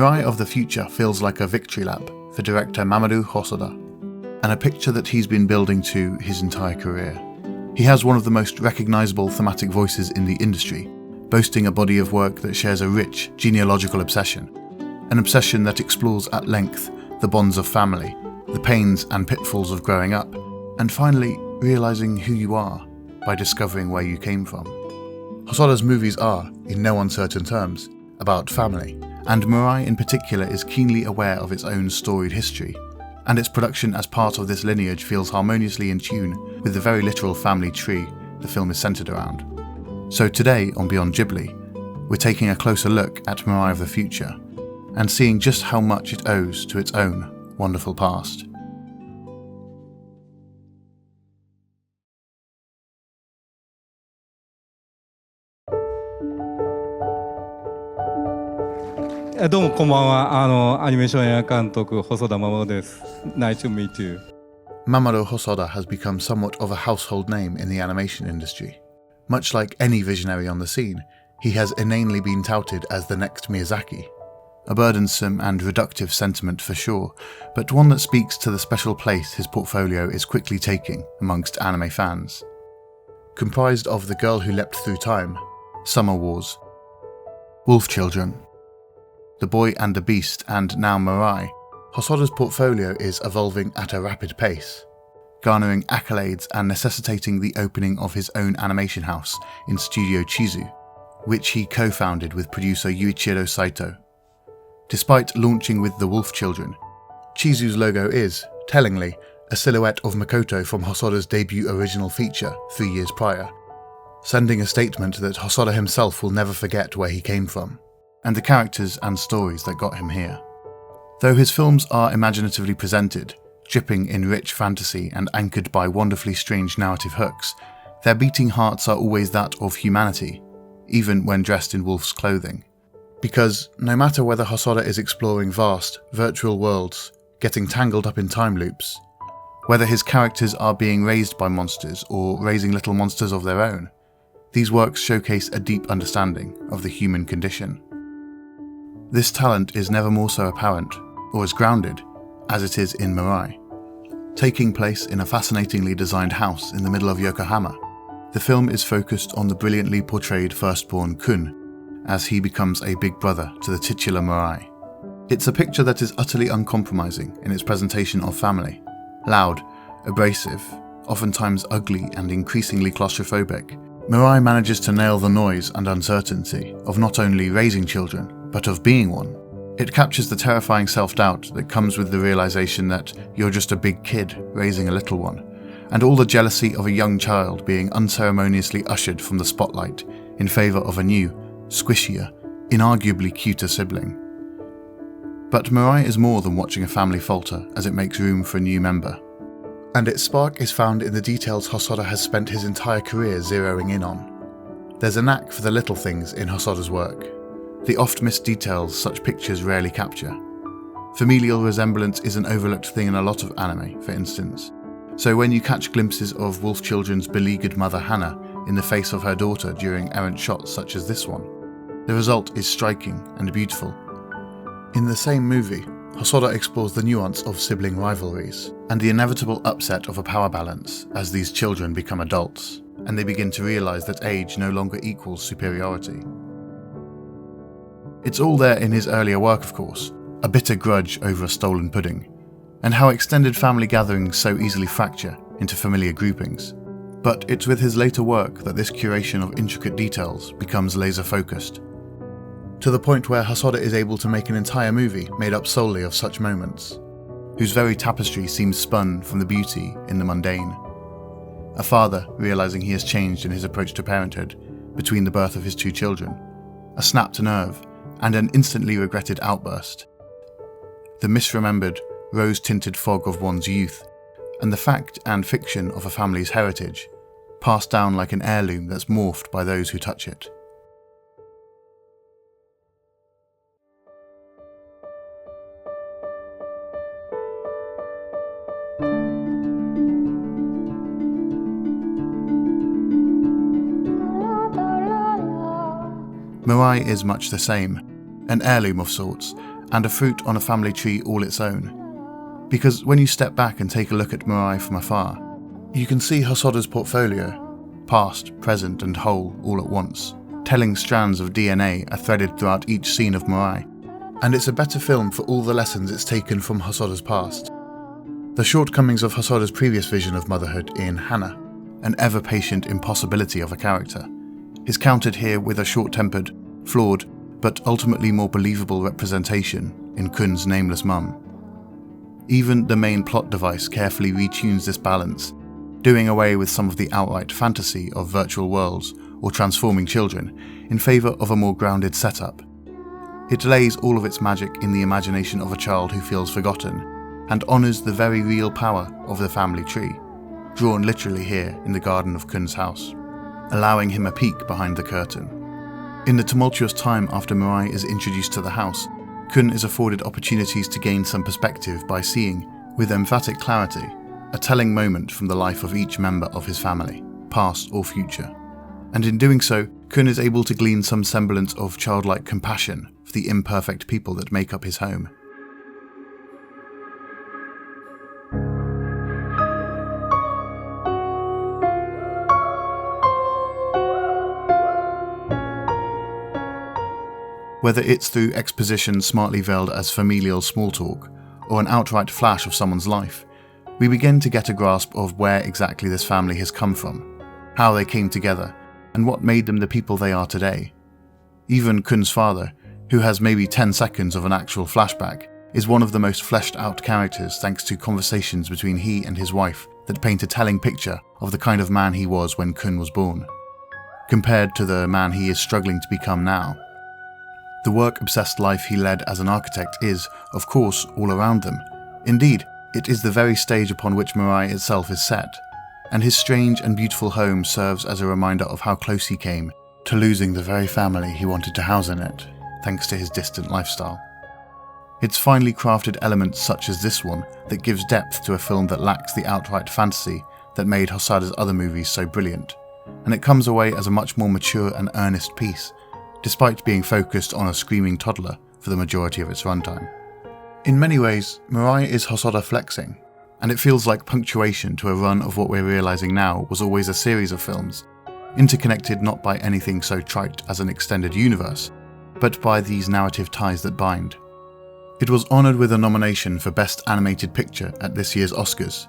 Mirai of the Future feels like a victory lap for director Mamoru Hosoda, and a picture that he's been building to his entire career. He has one of the most recognisable thematic voices in the industry, boasting a body of work that shares a rich genealogical obsession, an obsession that explores at length the bonds of family, the pains and pitfalls of growing up, and finally realising who you are by discovering where you came from. Hosoda's movies are, in no uncertain terms, about family, and Mirai in particular is keenly aware of its own storied history, and its production as part of this lineage feels harmoniously in tune with the very literal family tree the film is centred around. So today on Beyond Ghibli, we're taking a closer look at Mirai of the Future, and seeing just how much it owes to its own wonderful past. Nice to meet you. Mamoru Hosoda has become somewhat of a household name in the animation industry. Much like any visionary on the scene, he has inanely been touted as the next Miyazaki. A burdensome and reductive sentiment for sure, but one that speaks to the special place his portfolio is quickly taking amongst anime fans. Comprised of The Girl Who Leapt Through Time, Summer Wars, Wolf Children, The Boy and the Beast, and now Mirai, Hosoda's portfolio is evolving at a rapid pace, garnering accolades and necessitating the opening of his own animation house in Studio Chizu, which he co-founded with producer Yuichiro Saito. Despite launching with The Wolf Children, Chizu's logo is, tellingly, a silhouette of Makoto from Hosoda's debut original feature 3 years prior, sending a statement that Hosoda himself will never forget where he came from, and the characters and stories that got him here. Though his films are imaginatively presented, dripping in rich fantasy and anchored by wonderfully strange narrative hooks, their beating hearts are always that of humanity, even when dressed in wolf's clothing. Because no matter whether Hosoda is exploring vast, virtual worlds, getting tangled up in time loops, whether his characters are being raised by monsters or raising little monsters of their own, these works showcase a deep understanding of the human condition. This talent is never more so apparent, or as grounded, as it is in Mirai. Taking place in a fascinatingly designed house in the middle of Yokohama, the film is focused on the brilliantly portrayed firstborn Kun, as he becomes a big brother to the titular Mirai. It's a picture that is utterly uncompromising in its presentation of family, loud, abrasive, oftentimes ugly and increasingly claustrophobic. Mirai manages to nail the noise and uncertainty of not only raising children, but of being one. It captures the terrifying self-doubt that comes with the realization that you're just a big kid raising a little one, and all the jealousy of a young child being unceremoniously ushered from the spotlight in favour of a new, squishier, inarguably cuter sibling. But Mirai is more than watching a family falter as it makes room for a new member. And its spark is found in the details Hosoda has spent his entire career zeroing in on. There's a knack for the little things in Hosoda's work, the oft-missed details such pictures rarely capture. Familial resemblance is an overlooked thing in a lot of anime, for instance. So when you catch glimpses of Wolf Children's beleaguered mother Hannah in the face of her daughter during errant shots such as this one, the result is striking and beautiful. In the same movie, Hosoda explores the nuance of sibling rivalries and the inevitable upset of a power balance as these children become adults, and they begin to realise that age no longer equals superiority. It's all there in his earlier work, of course, a bitter grudge over a stolen pudding, and how extended family gatherings so easily fracture into familiar groupings. But it's with his later work that this curation of intricate details becomes laser-focused, to the point where Hosoda is able to make an entire movie made up solely of such moments, whose very tapestry seems spun from the beauty in the mundane. A father realising he has changed in his approach to parenthood between the birth of his two children, a snapped nerve, and an instantly regretted outburst. The misremembered, rose-tinted fog of one's youth, and the fact and fiction of a family's heritage, passed down like an heirloom that's morphed by those who touch it. Mirai is much the same, an heirloom of sorts, and a fruit on a family tree all its own. Because when you step back and take a look at Mirai from afar, you can see Hosoda's portfolio, past, present and whole all at once. Telling strands of DNA are threaded throughout each scene of Mirai, and it's a better film for all the lessons it's taken from Hosoda's past. The shortcomings of Hosoda's previous vision of motherhood in Hana, an ever-patient impossibility of a character, is countered here with a short-tempered, flawed, but ultimately more believable representation in Kun's nameless mum. Even the main plot device carefully retunes this balance, doing away with some of the outright fantasy of virtual worlds or transforming children in favour of a more grounded setup. It lays all of its magic in the imagination of a child who feels forgotten, and honours the very real power of the family tree, drawn literally here in the garden of Kun's house, allowing him a peek behind the curtain. In the tumultuous time after Mirai is introduced to the house, Kun is afforded opportunities to gain some perspective by seeing, with emphatic clarity, a telling moment from the life of each member of his family, past or future. And in doing so, Kun is able to glean some semblance of childlike compassion for the imperfect people that make up his home. Whether it's through exposition smartly veiled as familial small talk, or an outright flash of someone's life, we begin to get a grasp of where exactly this family has come from, how they came together, and what made them the people they are today. Even Kun's father, who has maybe 10 seconds of an actual flashback, is one of the most fleshed out characters thanks to conversations between he and his wife that paint a telling picture of the kind of man he was when Kun was born, compared to the man he is struggling to become now. The work-obsessed life he led as an architect is, of course, all around them. Indeed, it is the very stage upon which Mirai itself is set, and his strange and beautiful home serves as a reminder of how close he came to losing the very family he wanted to house in it, thanks to his distant lifestyle. It's finely crafted elements such as this one that gives depth to a film that lacks the outright fantasy that made Hosoda's other movies so brilliant, and it comes away as a much more mature and earnest piece, despite being focused on a screaming toddler for the majority of its runtime. In many ways, Mirai is Hosoda flexing, and it feels like punctuation to a run of what we're realising now was always a series of films, interconnected not by anything so trite as an extended universe, but by these narrative ties that bind. It was honoured with a nomination for Best Animated Picture at this year's Oscars,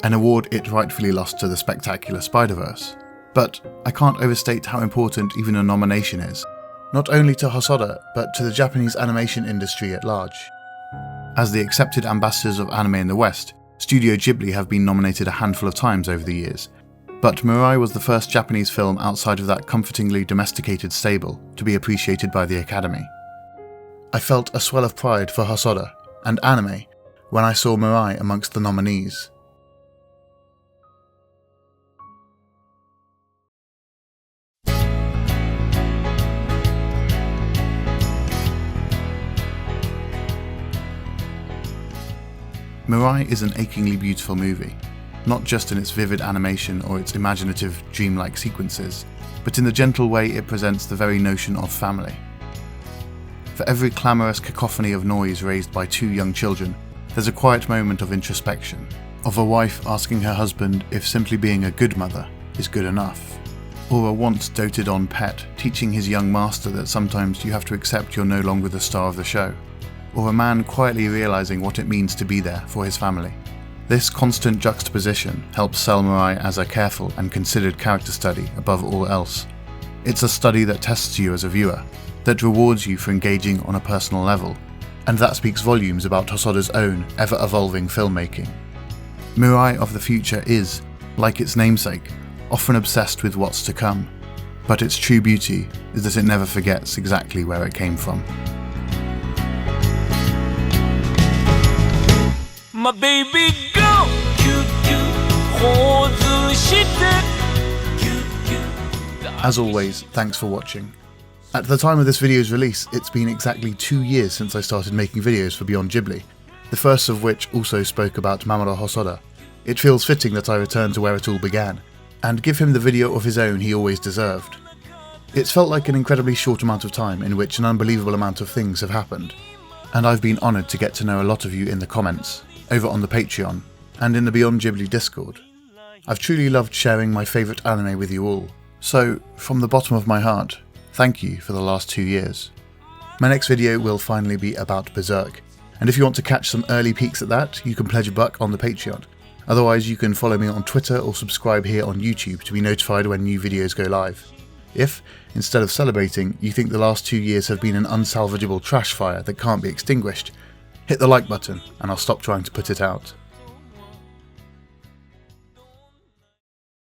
an award it rightfully lost to the spectacular Spider-Verse. But I can't overstate how important even a nomination is, not only to Hosoda, but to the Japanese animation industry at large. As the accepted ambassadors of anime in the West, Studio Ghibli have been nominated a handful of times over the years, but Mirai was the first Japanese film outside of that comfortingly domesticated stable to be appreciated by the Academy. I felt a swell of pride for Hosoda and anime when I saw Mirai amongst the nominees. Mirai is an achingly beautiful movie, not just in its vivid animation or its imaginative, dreamlike sequences, but in the gentle way it presents the very notion of family. For every clamorous cacophony of noise raised by two young children, there's a quiet moment of introspection, of a wife asking her husband if simply being a good mother is good enough, or a once doted-on pet teaching his young master that sometimes you have to accept you're no longer the star of the show, or a man quietly realising what it means to be there for his family. This constant juxtaposition helps sell Mirai as a careful and considered character study above all else. It's a study that tests you as a viewer, that rewards you for engaging on a personal level, and that speaks volumes about Hosoda's own ever-evolving filmmaking. Mirai of the future is, like its namesake, often obsessed with what's to come, but its true beauty is that it never forgets exactly where it came from. My baby go, cute, As always, thanks for watching. At the time of this video's release, it's been exactly 2 years since I started making videos for Beyond Ghibli, the first of which also spoke about Mamoru Hosoda. It feels fitting that I return to where it all began, and give him the video of his own he always deserved. It's felt like an incredibly short amount of time in which an unbelievable amount of things have happened. and I've been honoured to get to know a lot of you in the comments, over on the Patreon, and in the Beyond Ghibli Discord. I've truly loved sharing my favourite anime with you all, so from the bottom of my heart, thank you for the last 2 years. My next video will finally be about Berserk, and if you want to catch some early peeks at that, you can pledge $1 on the Patreon. Otherwise, you can follow me on Twitter or subscribe here on YouTube to be notified when new videos go live. If, instead of celebrating, you think the last 2 years have been an unsalvageable trash fire that can't be extinguished, hit the like button and I'll stop trying to put it out.